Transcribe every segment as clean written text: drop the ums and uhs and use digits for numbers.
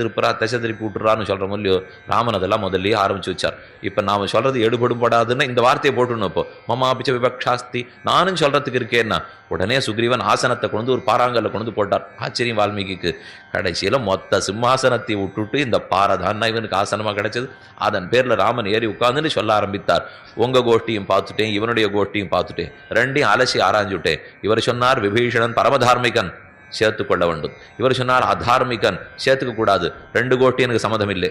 திருப்புறா திசை திருப்பி விட்டுறான்னு சொல்கிறோம் இல்லையோ, ராமன் அதெல்லாம் முதல்லயே ஆரம்பிச்சு வச்சார். இப்போ நாம் சொல்கிறது எடுபடும் படாதுன்னா இந்த வார்த்தையை போட்டுணும். இப்போ மமாபிச்ச விபக்ஷாஸ்தி நானும் சொல்கிறதுக்கு இருக்கேன்னா உடனே சுக்ரீவன் ஆசனத்தை கொண்டு ஒரு பாறாங்கல்ல கொண்டு போட்டார். ஆச்சரியம் வால்மீகிக்கு. கடைசியில் மொத்த சிம்மாசனத்தை விட்டுட்டு இந்த பாறை தான் இவனுக்கு ஆசனமாக கிடைச்சது. அதன் பேரில் ராமன் ஏறி உட்கார்ந்துன்னு சொல்ல ஆரம்பித்தார். உங்கள் கோஷ்டியும் பார்த்துட்டேன், இவனுடைய கோஷ்டியும் பார்த்துட்டேன், ரெண்டையும் அலசி ஆராய்ஞ்சுட்டேன். இவர் சொன்னார் விபீஷணன் பரமதார்மிகன், சேர்த்து கொள்ள வேண்டும். இவர் சொன்னார் அதார்மிகன், சேர்த்துக்க கூடாது. ரெண்டு கோட்டி எனக்கு சம்மதம் இல்லை.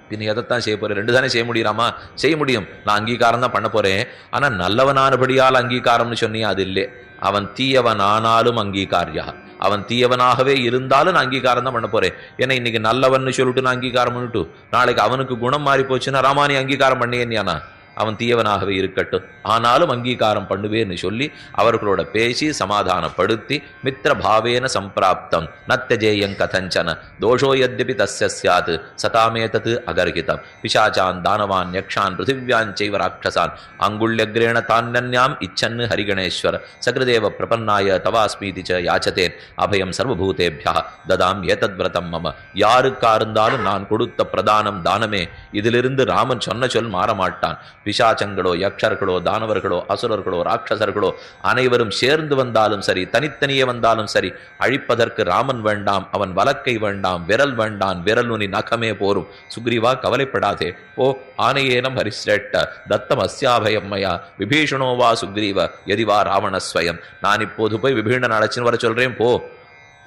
பின் எதைத்தான் செய்ய போறேன்? ரெண்டு தானே செய்ய முடியுறாமா? செய்ய முடியும். நான் அங்கீகாரம் தான் பண்ண போறேன். ஆனா நல்லவனானபடியால் அங்கீகாரம்னு சொன்னியா, அது இல்லை. அவன் தீயவன் ஆனாலும் அங்கீகாரியா, அவன் தீயவனாகவே இருந்தாலும் நான் அங்கீகாரம் தான் பண்ண போறேன். ஏன்னா இன்னைக்கு நல்லவன் சொல்லிட்டு நான் அங்கீகாரம் பண்ணிட்டு நாளைக்கு அவனுக்கு குணம் மாறி போச்சுன்னா ராமானி அங்கீகாரம் பண்ணியேன்யானா, அவன் தீயவனாகவே இருக்கட்டும், ஆனாலும் அங்கீகாரம் பண்ணுவேன்னு சொல்லி அவர்களோட பேசி சமாதானப்படுத்தி மித்திர பாவேன சம்பிராப்தம் நத்தஜேயங் கதஞ்சன தோஷோ யத்யபி தஸ்ய ஸ்யாத் சதாமேதத் அகர்ஹிதம் பிசாச்சான் தானவான் யக்ஷான் பிருத்திவ்யாஞ்சைவ ராட்சசான் அங்குள்யக்ரேண தான்யன்யாம் இச்சன்னு ஹரிகணேஸ்வர சகிருதேவ பிரபன்னாய தவாஸ்மீதி ச யாச்சதேன் அபயம் சர்வபூதேபியா ததாம் ஏதத்விரதம் மம. யாருக்கா இருந்தாலும் நான் கொடுத்த பிரதானம் தானமே. இதிலிருந்து ராமன் சொன்ன சொல் மாறமாட்டான். பிசாச்சங்களோ யக்ஷர்களோ தானவர்களோ அசுரர்களோ ராட்சசர்களோ அனைவரும் சேர்ந்து வந்தாலும் சரி, தனித்தனியே வந்தாலும் சரி, அழிப்பதற்கு ராமன் வேண்டாம், அவன் வலக்கை வேண்டாம், விரல் வேண்டாம், விரல் நுனி நகமே போரும். சுக்ரீவா கவலைப்படாதே, ஓ ஆனையேனம் ஹரிஸ்ரேட்ட தத்தம் அஸ்யாபயம் மயா விபீஷணோவா சுக்ரீவ எதிவா ராவணஸ்வயம். நான் இப்போது போய் விபீஷணன் அழைச்சின்னு வர சொல்றேன், போ.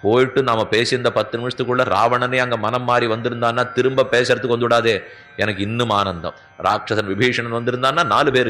போயிட்டு நாம பேசி இந்த 10 நிமிஷத்துக்குள்ள ராவணனே அங்க மனம் மாறி வந்திருந்தான்னா திரும்ப பேசுறதுக்கு வந்துவிடாதே. எனக்கு இன்னும் ஆனந்தம். ராட்சசன் விபீஷணன் வந்திருந்தான்னா 4 பேருக்கு